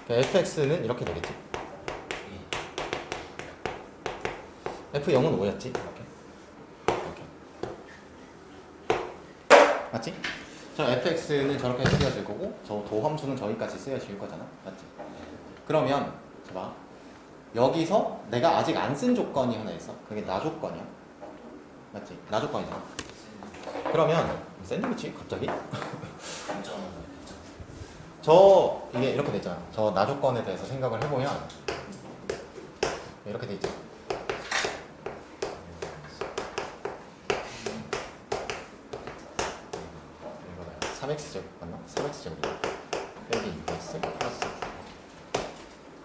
fx는 이렇게 되겠지. F0은 5였지? 이렇게. 맞지? 저 fx는 저렇게 쓰여질 거고 저 도함수는 저기까지 쓰여질 거잖아. 맞지? 그러면 봐. 여기서 내가 아직 안 쓴 조건이 하나 있어. 그게 나 조건이야. 맞지? 나 조건이잖아. 그러면 샌드위치? 갑자기? 이게 이렇게 됐잖아. 저 나 조건에 대해서 생각을 해보면 이렇게 돼 있지. 이거다. 3x제곱 맞나? 3x제곱이다. 빼기 2x 플러스.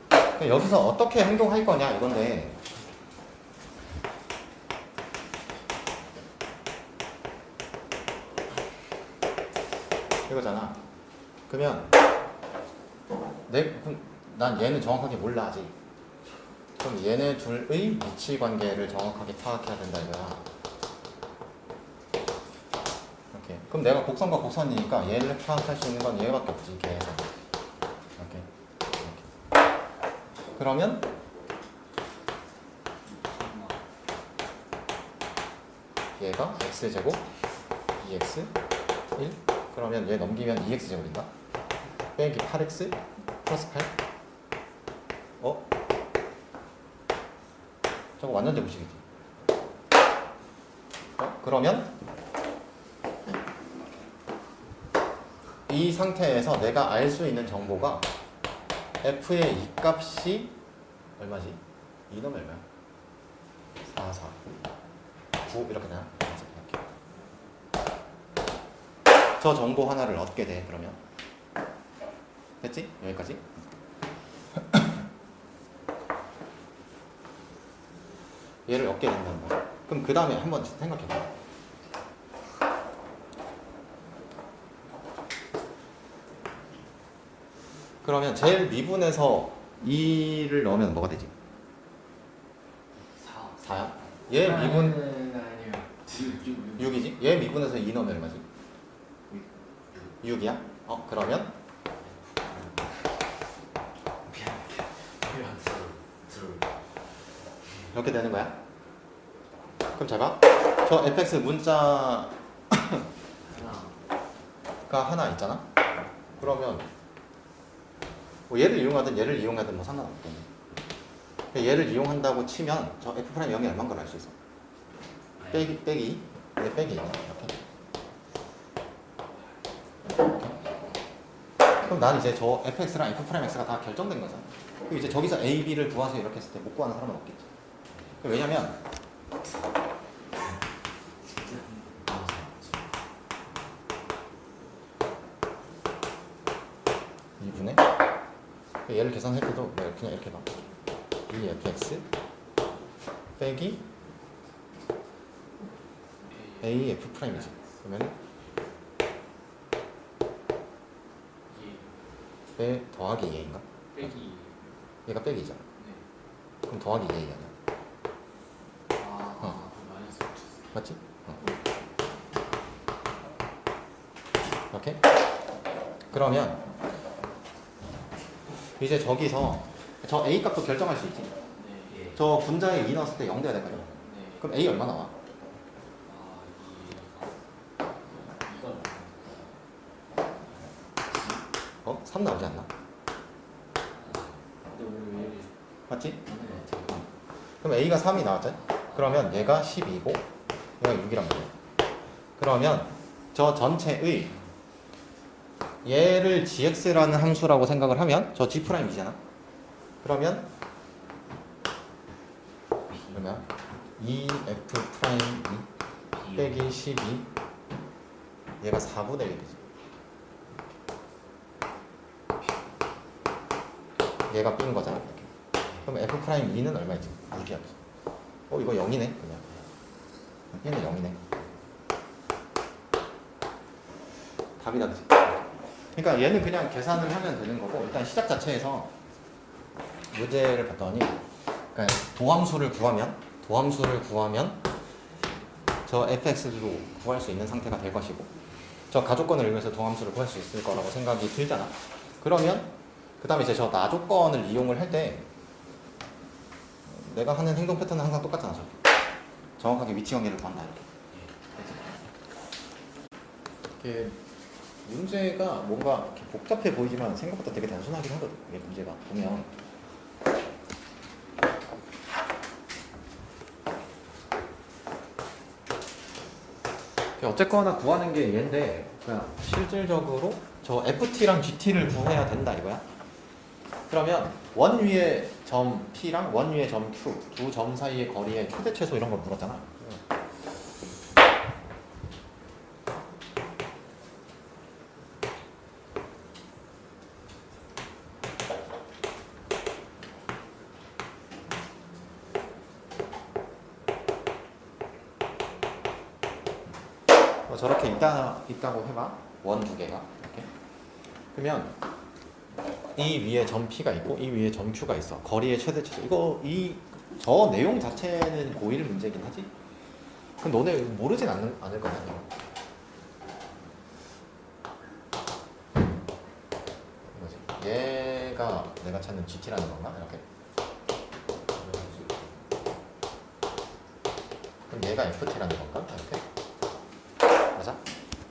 그러니까 여기서 어떻게 행동할 거냐 이건데 이거잖아. 그러면 난 얘는 정확하게 몰라 아직. 그럼 얘네 둘의 위치 관계를 정확하게 파악해야 된다 이거야. 이렇게. 그럼 내가 곡선과 곡선이니까 얘를 파악할 수 있는 건 얘밖에 없지. 걔에서. 이렇게. 그러면 얘가 x제곱 2x 1 그러면 얘 넘기면 2x제곱인가? 빼기 8x 플러스 8 저거 완전 제곱식이지. 그러면 이 상태에서 내가 알 수 있는 정보가 f의 이 값이 얼마지? 2는 얼마야? 4, 4 9 이렇게 되나? 이렇게. 저 정보 하나를 얻게 돼. 그러면 됐지? 여기까지? 얘를 얻게 된다는 거야. 그럼 그 다음에 한번 생각해봐. 그러면 제일 미분에서 2를 넣으면 뭐가 되지? 4. 4야? 얘 미분 아니요. 6이지? 얘 미분에서 2 넣으면 얼마지? 6이야? 그러면 이렇게 되는 거야. 그럼 잘 봐. 저 fx 문자가 하나 있잖아. 그러면 뭐 얘를 이용하든 얘를 이용하든 뭐 상관없고 얘를 이용한다고 치면 저 f 프라임 0이 얼마인 걸 알 수 있어. 빼기 얘 빼기 이렇게. 그럼 난 이제 저 fx랑 f 프라임 x가 다 결정된 거잖아. 그럼 이제 저기서 a, b를 구하세요 이렇게 했을 때 못 구하는 사람은 없겠지. 왜냐면 이분의 얘를 계산할 때도 그냥 이렇게 봐. 2fx 빼기 af 프라임이지. 그러면 빼 더하기 2a인가? 빼기. 얘가 빼기잖아. 네. 그럼 더하기 2a 아니야? 마이너스. 맞지? 이렇게? 그러면 이제 저기서 저 a 값도 결정할 수 있지. 네. 저 분자에 2 넣었을 때 0 돼야 될거든. 네. 그럼 a 얼마 나와? 이건 3 나오지 않나? 근데 우리 왜 이리 맞지? 네. 그럼 a가 3이 나왔잖아. 그러면 얘가 12고 얘가 6이란 말이야. 그러면 저 전체의 얘를 gx라는 함수라고 생각을 하면 저 g'이잖아. 그러면 얼마야? 2f' 빼기 12 얘가 4분의 1이지. 얘가 빈 거잖아. 이렇게. 그럼 f'2는 얼마였지? 6이야. 이거 0이네 그냥. 얘는 0이네. 답이다. 그치? 그러니까 얘는 그냥 계산을 하면 되는 거고 일단 시작 자체에서 문제를 봤더니 그러니까 도함수를 구하면 저 fx도 구할 수 있는 상태가 될 것이고 저 가조건을 이용해서 도함수를 구할 수 있을 거라고 생각이 들잖아. 그러면 그 다음에 이제 저 나조건을 이용을 할 때 내가 하는 행동 패턴은 항상 똑같잖아. 정확하게 위치 관계를 구한다 이렇게. 문제가 뭔가 이렇게 복잡해 보이지만 생각보다 되게 단순하긴 하거든. 이게 문제가 보면 어쨌거나 구하는 게 얘인데 그냥 실질적으로 저 ft랑 gt를 구해야 된다 이거야. 그러면 원 위의 점 p랑 원 위의 점 q 두 점 사이의 거리의 최대 최소 이런 걸 물었잖아. 저렇게 있다고 해봐. 원 두 개가 이렇게. 그러면 이 위에 점 P가 있고 이 위에 점 Q가 있어. 거리의 최대 최소. 저 내용 자체는 고1 문제긴 하지. 그럼 너네 모르진 않을 거야. 얘가 내가 찾는 GT라는 건가? 이렇게. 그럼 얘가 FT라는 건가? 이렇게. 맞아?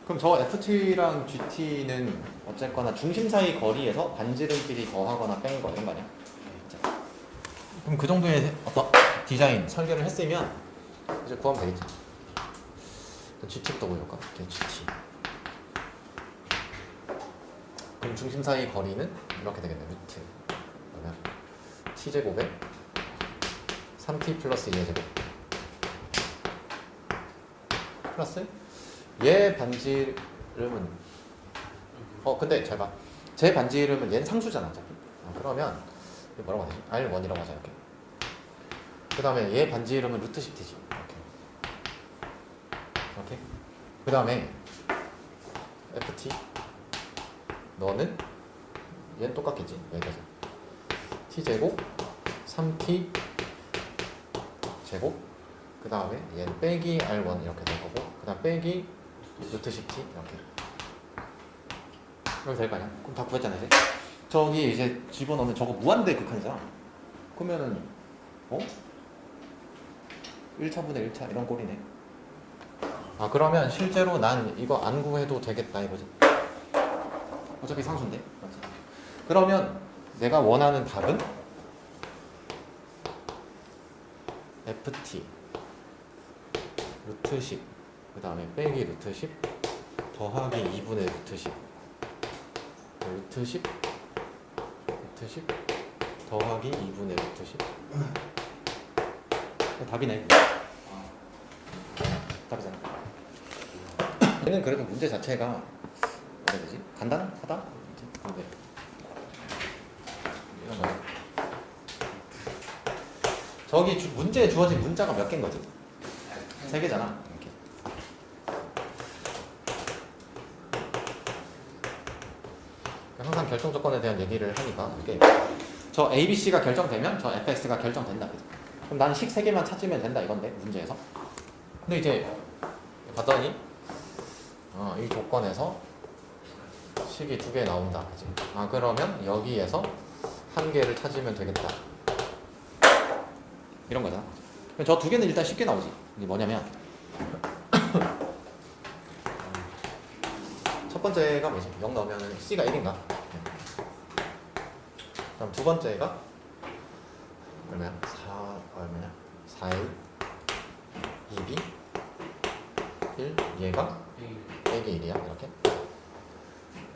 그럼 저 FT랑 GT는 어쨌거나 중심 사이 거리에서 반지름끼리 더하거나 뺀 거 이런 거 아니야? 자, 그럼 그 정도의 어떤 디자인 설계를 했으면 이제 구하면 되겠지. GT부터 보여줄까? GT. 그럼 중심 사이 거리는 이렇게 되겠네. 루트 그러면 t제곱에 3t 플러스 2의 제곱 플러스 얘 반지름은 근데 잘 봐. 제 반지름은 얘는 상수잖아 어차피. 그러면 이거 뭐라고 하지? R1이라고 하자 이렇게. 그 다음에 얘 반지름은 루트 10t지 이렇게. 그 다음에 ft 너는 얘는 똑같겠지 여기까지 t제곱 3t 제곱 그 다음에 얘는 빼기 R1 이렇게 될 거고 그 다음 빼기 루트 10t 이렇게 이렇게 될 거 아니야? 그럼 다 구했잖아 이제. 저기 이제 집어넣으면 저거 무한대 극한이잖아. 그러면은 1차분의 1차 이런 꼴이네. 그러면 실제로 난 이거 안 구해도 되겠다 이거지. 어차피 상수인데. 맞지? 그러면 내가 원하는 답은 ft 루트 10 그 다음에 빼기 루트 10 더하기 2분의 루트 10 루트 10 루트 10 더하기 2분의 루트 10 답이네. 답이잖아. 얘는 그래도 문제 자체가 뭐라 해야 되지? 간단하다? 근데 이런 거 저기 문제에 주어진 문자가 몇 개인 거지? 3개잖아. 이렇게. 항상 결정 조건에 대한 얘기를 하니까 이게 저 A, B, C가 결정되면 저 fx가 결정된다. 그죠? 그럼 나는 식 3개만 찾으면 된다 이건데 문제에서. 근데 이제 봤더니 이 조건에서 식이 2개 나온다. 그치? 그러면 여기에서 1개를 찾으면 되겠다. 이런 거잖아. 저 2개는 일단 쉽게 나오지. 이게 뭐냐면 첫 번째가 뭐지? 0 넣으면 C가 1인가? 그럼 두 번째가 얼마야? 4일 2B 1 얘가 빼기 1이야 이렇게.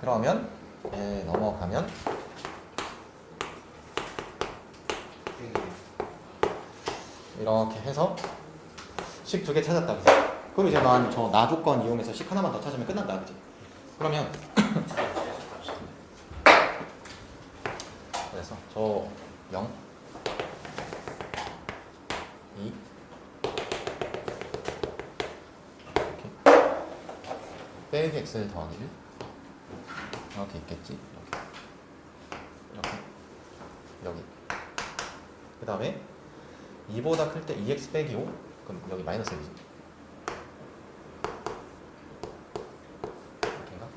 그러면 넘어가면 이렇게 해서 식 2개 찾았다. 그치? 그럼 이제 난 저 나 조건 이용해서 식 하나만 더 찾으면 끝난다. 그치? 그러면 그래서 저 0 2 이렇게 빼기 x 더하기 1 이렇게 있겠지. 이렇게 여기 그 다음에 2보다 클 때 2x 빼기 5 그럼 여기 마이너스 1이지. 이렇게인가?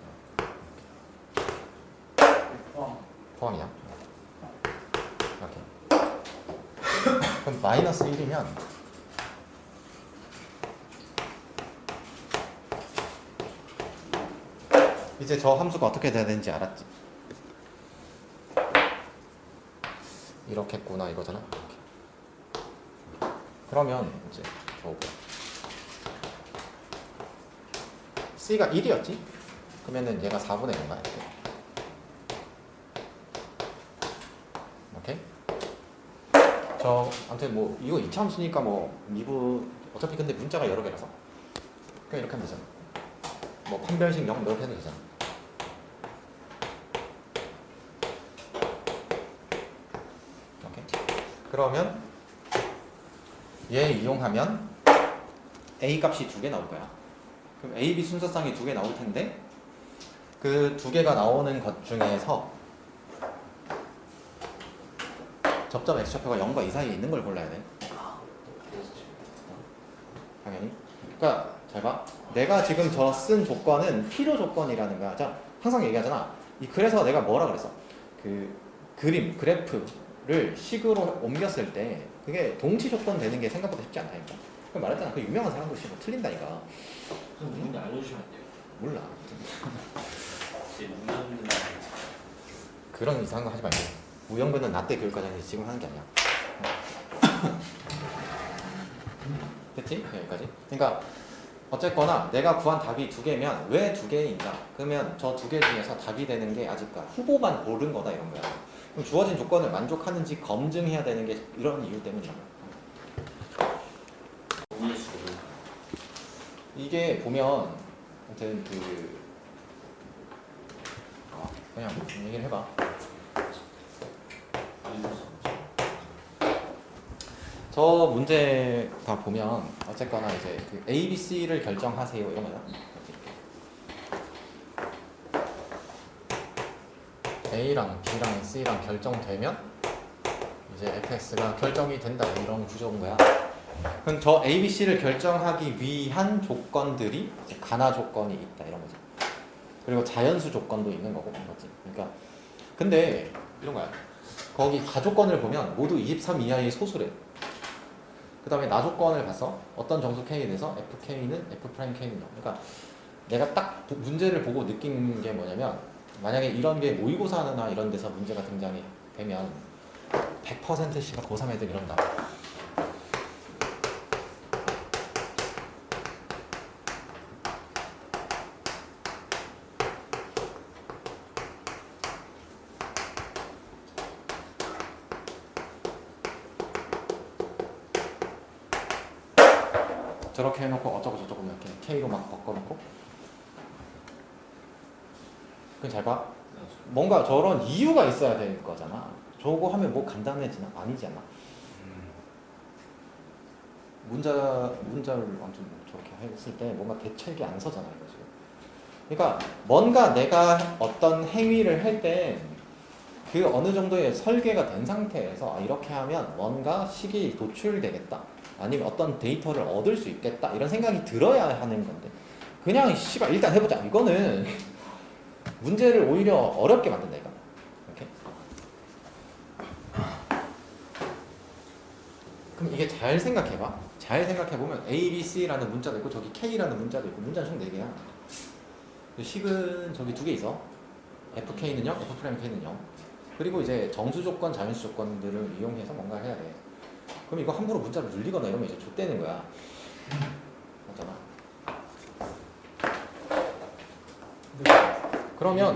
포함이야. 이렇게. 그럼 마이너스 1이면 이제 저 함수가 어떻게 돼야 되는지 알았지? 이렇겠구나 이거잖아. 이렇게. 그러면 이제 저 C가 1이었지? 그러면은 얘가 4분의 1인가? 이렇게. 저 아무튼 뭐 이거 2차 함수니까 뭐 미분 어차피 근데 문자가 여러 개라서 그냥 이렇게 하면 되잖아. 뭐 판별식 0 이렇게 해도 되잖아. 이렇게. 그러면 얘 이용하면 A 값이 2개 나올 거야. 그럼 A, B 순서쌍이 2개 나올 텐데 그 2개가 나오는 것 중에서 접점 x좌표가 0과 2 사이에 있는 걸 골라야 돼. 당연히. 그러니까 잘 봐. 내가 지금 저 쓴 조건은 필요 조건이라는 거야. 자, 항상 얘기하잖아. 그래서 내가 뭐라 그랬어? 그 그림, 그래프를 식으로 옮겼을 때 그게 동치 조건 되는 게 생각보다 쉽지 않다니까. 그럼 말했잖아. 그 유명한 사람도 뭐 틀린다니까. 좀 누군지 알려주시면 안 돼요? 몰라. 제 무슨 그런 이상한 거 하지 말고. 우영근은 나 때 교육과정에서 지금 하는 게 아니야. 됐지? 여기까지. 그러니까 어쨌거나 내가 구한 답이 두 개면 왜 두 개인가? 그러면 저 두 개 중에서 답이 되는 게 아직 후보만 고른 거다 이런 거야. 그럼 주어진 조건을 만족하는지 검증해야 되는 게 이런 이유 때문이란 거야. 오늘 수고. 이게 보면 아무튼 그냥 얘기를 해봐. 저 문제 다 보면 어쨌거나 이제 그 A, B, C를 결정하세요 이런 거잖아. A랑 B랑 C랑 결정되면 이제 fx가 결정이 된다 이런 구조인 거야. 그럼 저 A, B, C를 결정하기 위한 조건들이 이제 가나 조건이 있다 이런 거죠. 그리고 자연수 조건도 있는 거고 그렇지. 그러니까 근데 이런 거야. 거기 가조건을 보면 모두 23 이하의 소수래. 그 다음에 나 조건을 봐서 어떤 정수 K에 대해서 FK는 F'K는 0. 그러니까 내가 딱 문제를 보고 느낀 게 뭐냐면 만약에 이런 게 모의고사나 이런 데서 문제가 등장이 되면 100%씩가 고3 애들 이런다. 저렇게 해놓고 어쩌고 저쩌고 이렇게 K로 막 바꿔놓고 그건 잘 봐. 뭔가 저런 이유가 있어야 될 거잖아. 저거 하면 뭐 간단해지나? 아니지 않나? 문자를 완전 저렇게 했을 때 뭔가 대책이 안 서잖아 이거 지금. 그러니까 뭔가 내가 어떤 행위를 할 때 그 어느 정도의 설계가 된 상태에서 이렇게 하면 뭔가 식이 도출되겠다. 아니면 어떤 데이터를 얻을 수 있겠다. 이런 생각이 들어야 하는 건데 그냥 씨발 일단 해보자. 이거는 문제를 오히려 어렵게 만든다 이거. 이렇게. 그럼 이게 잘 생각해봐. 잘 생각해보면 A, B, C라는 문자도 있고 저기 K라는 문자도 있고 문자는 총 4개야. 식은 저기 2개 있어. FK는 0, F'K는 0. 그리고 이제 정수 조건, 자연수 조건들을 이용해서 뭔가 해야 돼. 그럼 이거 함부로 문자를 늘리거나 이러면 이제 좆되는 거야. 맞잖아. 그러면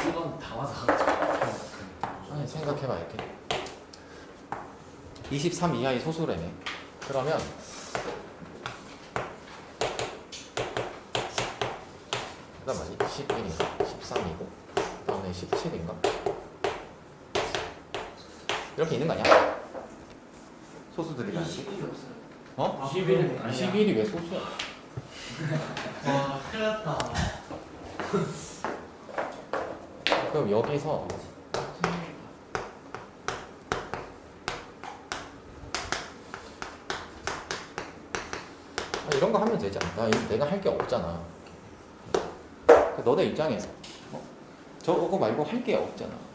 이건 다 와서 아니 생각해봐 이렇게 23 이하의 소수라며. 그러면 그다음 뭐지? 11인가? 13이고 그다음에 17인가? 이렇게 있는 거 아니야? 소수들이라는 게. 21이 없어요. 어? 21은 아니야. 21이 왜 소수야? 와, 큰일 났다. 그럼 여기서 이런 거 하면 되지 않나? 내가 할 게 없잖아. 너네 입장에서 저거 말고 할 게 없잖아.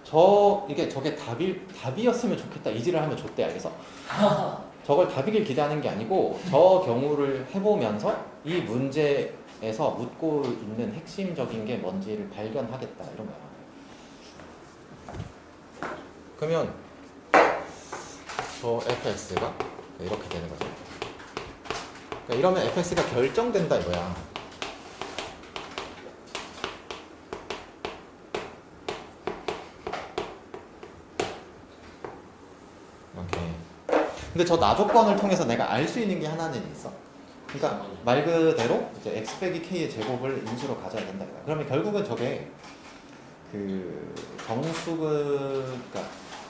저게 답이었으면 좋겠다. 이지를 하면 좋대. 알겠어? 저걸 답이길 기대하는 게 아니고 저 경우를 해보면서 이 문제에서 묻고 있는 핵심적인 게 뭔지를 발견하겠다. 이런 거야. 그러면 저 fx가 이렇게 되는 거죠. 그러니까 이러면 fx가 결정된다 이거야. 근데 저 나 조건을 통해서 내가 알 수 있는 게 하나는 있어. 그러니까 말 그대로 이제 x 빼기 k의 제곱을 인수로 가져야 된다. 그러면 결국은 저게 그 그러니까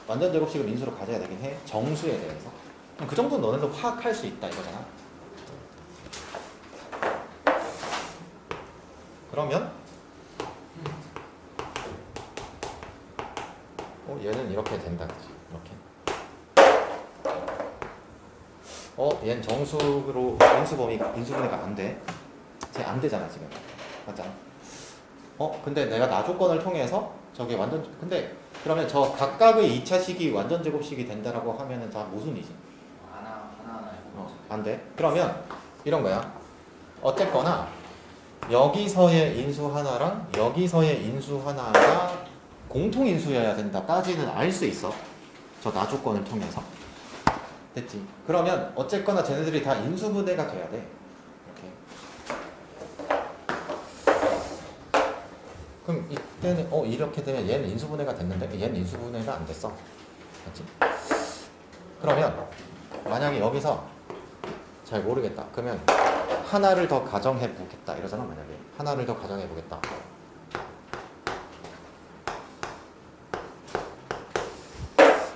완전 제곱식을 인수로 가져야 되긴 해. 정수에 대해서. 그럼 그 정도는 너네도 파악할 수 있다 이거잖아. 그러면 얘는 이렇게 된다, 그치? 이렇게. 얘는 정수로 인수분해가 안 돼. 쟤 안 되잖아 지금. 맞잖아. 근데 내가 나 조건을 통해서 저게 완전 근데 그러면 저 각각의 2차식이 완전 제곱식이 된다라고 하면은 다 모순이지. 하나 해보자. 안 돼. 그러면 이런 거야. 어쨌거나 여기서의 인수 하나랑 여기서의 인수 하나가 공통 인수여야 된다까지는 알 수 있어. 저 나 조건을 통해서. 됐지? 그러면 어쨌거나 쟤네들이 다 인수분해가 돼야 돼. 이렇게. 그럼 이때는 이렇게 되면 얘는 인수분해가 됐는데 얘는 인수분해가 안 됐어. 맞지? 그러면 만약에 여기서 잘 모르겠다. 그러면 하나를 더 가정해 보겠다 이러잖아. 만약에 하나를 더 가정해 보겠다.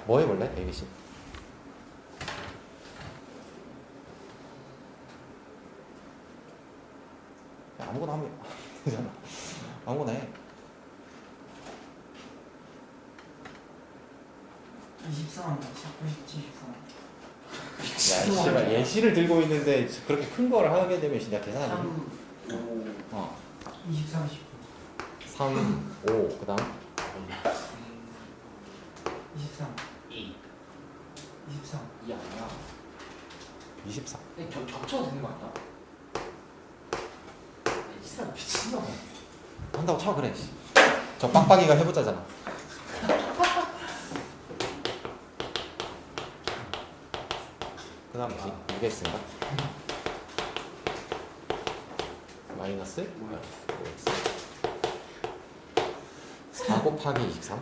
뭐 해볼래? ABC. 야, 아무거나 하면 되잖아. 아무거나 해. 23, 19, 23. 야, 씨발 예시를 들고 있는데 그렇게 큰 거를 하게 되면 진짜 계산하기 3, 5, 어. 23, 19. 3, 5, 그 다음 23, 2. 23. 이 아니야. 24. 겹쳐도 되는 거 아니야? 23 미친놈. 한다고 쳐 그래. 씨. 저 빡빡이가 해보자잖아. 그 다음 뭐지? 6x인가? 마이너스 5x 4 곱하기 23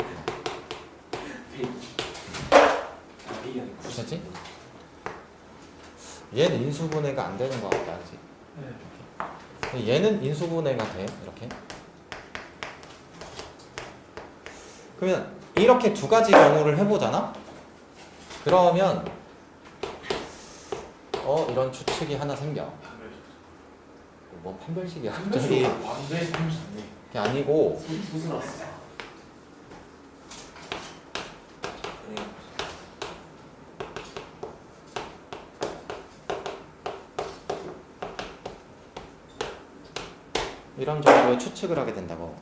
그렇지? 얘는 인수분해가 안 되는 것 같다 그렇지? 네. 얘는 인수분해가 돼 이렇게 그러면 이렇게 두 가지 경우를 해보잖아? 그러면 이런 추측이 하나 생겨. 뭐 판별식이야 갑자기. 완전 30네. 그게 아니고 소스 났어. 이런 정도의 추측을 하게 된다고.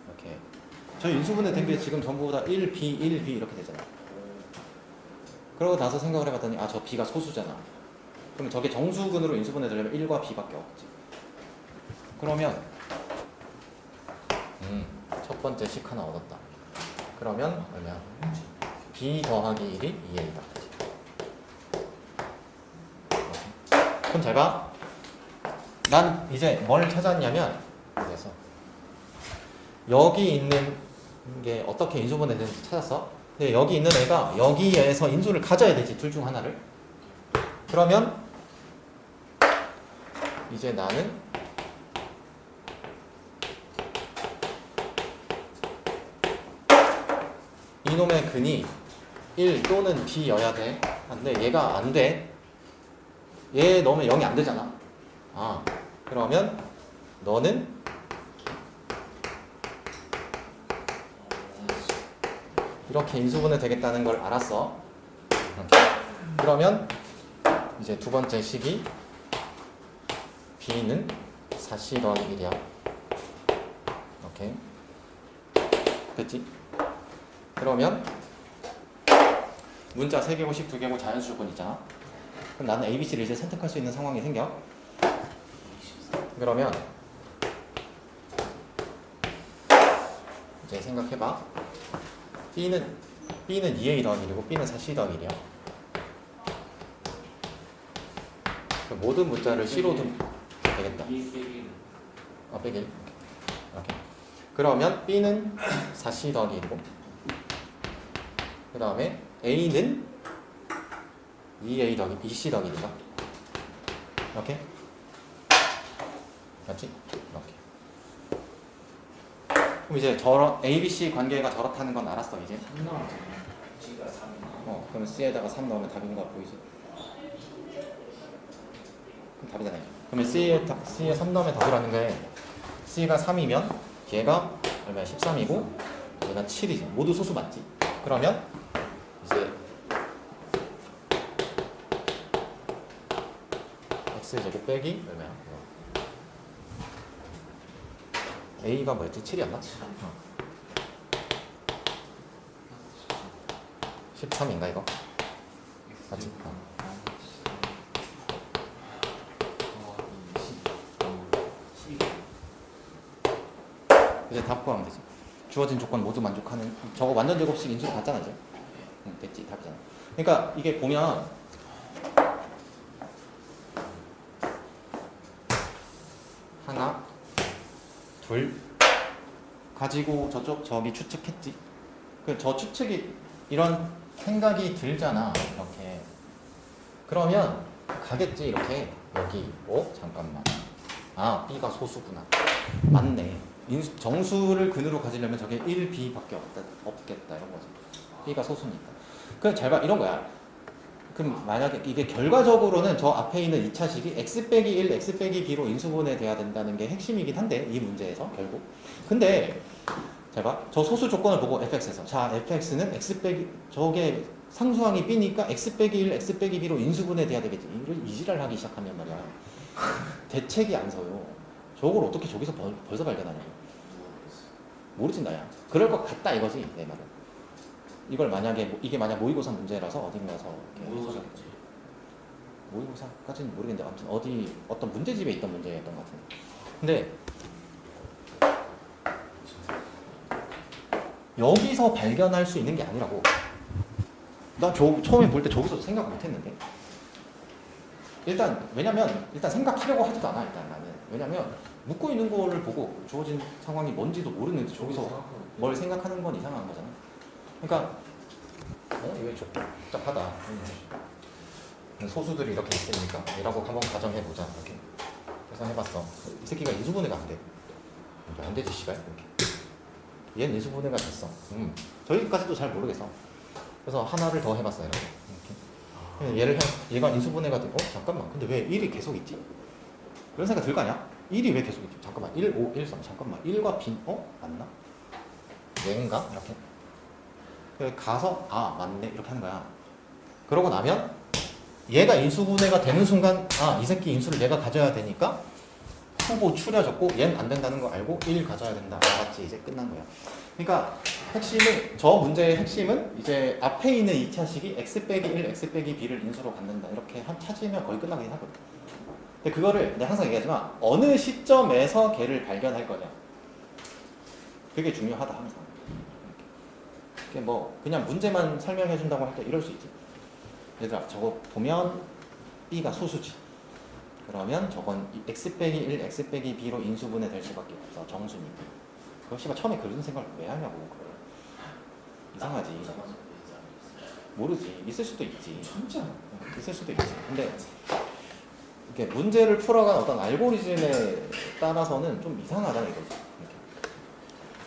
이렇게 저 인수분해 된 게 지금 전부 다 1B, 1B 이렇게 되잖아. 그러고 나서 생각을 해봤더니 저 B가 소수잖아. 그럼 저게 정수근으로 인수분해 되려면 1과 B밖에 없지. 그러면 첫 번째 식 하나 얻었다. 그러면 얼마야? B 더하기 1이 2A다. 그럼 잘 봐. 난 이제 뭘 찾았냐면 그래서 여기 있는 게 어떻게 인수분해 되는지 찾았어. 근데 여기 있는 애가 여기에서 인수를 가져야 되지. 둘 중 하나를. 그러면 이제 나는 이놈의 근이 1 또는 B여야 돼. 근데 얘가 안 돼. 얘 넣으면 0이 안 되잖아. 그러면 너는 이렇게 인수분해 되겠다는 걸 알았어. 이렇게. 그러면 이제 두 번째 식이 B는 4C 더하기 1이야. 이렇게. 됐지? 그러면 문자 3개고 12개고 자연수 조건 있잖아. 그럼 나는 ABC를 이제 선택할 수 있는 상황이 생겨. 그러면 이제 생각해봐. B는 2A 더하기 1이고 B는 4C 더하기 1이야. 모든 문자를 C로 두면 되겠다. 빼기. 빼기 1. 이렇게. 그러면 B는 4C 더하기 1이고 그 다음에 A는 2A 더하기 2C 더하기 1이다. 이렇게. 맞지? 이렇게. 그럼 이제 ABC 관계가 저렇다는 건 알았어 이제. 3 나왔잖아. G가 3. 그러면 C에다가 3 넣으면 답인 거 보이지? 그럼 답이잖아요. 그러면 C에 3 넣으면 답이라는 거에 C가 3이면 걔가 얼마야? 13이고 얘가 7이지. 모두 소수 맞지? 그러면 이제 X제곱 빼기 얼마야? A가 뭐였지? 7이었나? 13인가 이거? 맞지? 이제 답 구하면 되지. 주어진 조건 모두 만족하는 저거 완전 제곱식 인수로 봤잖아 이제. 응, 됐지 답이잖아. 그러니까 이게 보면 하나, 둘 가지고 저기 추측했지. 그 저 추측이 이런 생각이 들잖아 이렇게. 그러면 가겠지 이렇게 여기. 잠깐만. 아 B가 소수구나. 맞네. 정수를 근으로 가지려면 저게 1, B밖에 없겠다 이런 거지. B가 소수니까. 그럼 잘 봐. 이런 거야. 그럼 만약에 이게 결과적으로는 저 앞에 있는 2차식이 x 빼기 1, x 빼기 b로 인수분해돼야 된다는 게 핵심이긴 한데 이 문제에서 결국. 근데 잘 봐. 저 소수 조건을 보고 fx에서 자 fx는 x 빼기 저게 상수항이 b니까 x 빼기 1, x 빼기 b로 인수분해돼야 되겠지. 이런 이지랄 하기 시작하면 말이야. 대책이 안 서요. 저걸 어떻게 저기서 벌써 발견하냐고. 모르지 나야. 그럴 것 같다 이거지 내 말은. 이걸 만약에 이게 만약 모의고사 문제라서 어딘가서 이렇게 모르겠지. 모의고사까지는 모르겠는데 아무튼 어떤 문제집에 있던 문제였던 것 같은데. 근데 여기서 발견할 수 있는 게 아니라고. 나 처음에 볼 때 저기서 생각 못했는데. 왜냐면 생각하려고 하지도 않아 일단 나는. 왜냐면 묻고 있는 거를 보고 주어진 상황이 뭔지도 모르는데 저기서 뭘 생각하는 건 이상한 거잖아. 그러니까 이거 좀 복잡하다. 소수들이 이렇게 있으니까 이라고 한번 가정해보자. 이렇게 그래서 해봤어. 이 새끼가 인수분해가 안 돼. 안 되지 씨발 이렇게. 얘는 인수분해가 됐어. 저기까지도 잘 모르겠어. 그래서 하나를 더 해봤어요. 이렇게. 얘가 인수분해가 되고 잠깐만 근데 왜 1이 계속 있지? 그런 생각 들 거 아니야? 1이 왜 계속 있지? 잠깐만 1, 5, 1, 3 잠깐만 1과 B 맞나? 얘인가? 이렇게 가서 맞네 이렇게 하는 거야. 그러고 나면 얘가 인수분해가 되는 순간 이 새끼 인수를 얘가 가져야 되니까 후보 추려졌고 얘는 안 된다는 거 알고 1 가져야 된다. 알았지? 이제 끝난 거야. 그러니까 저 문제의 핵심은 이제 앞에 있는 2차식이 x 빼기 1, x 빼기 b를 인수로 갖는다. 이렇게 찾으면 거의 끝나긴 하거든. 근데 그거를 내가 항상 얘기하지만 어느 시점에서 걔를 발견할 거냐. 그게 중요하다 항상. 뭐 그냥 문제만 설명해 준다고 할 때 이럴 수 있지. 얘들아 저거 보면 b가 소수지. 그러면 저건 x 빼기 1, x 빼기 b로 인수분해 될 수밖에 없어. 정수니까. 그거 씨발 처음에 그런 생각을 왜 하냐고. 그걸. 이상하지. 모르지. 있을 수도 있지. 진짜. 있을 수도 있지. 근데 이렇게 문제를 풀어간 어떤 알고리즘에 따라서는 좀 이상하다 이거지. 이렇게.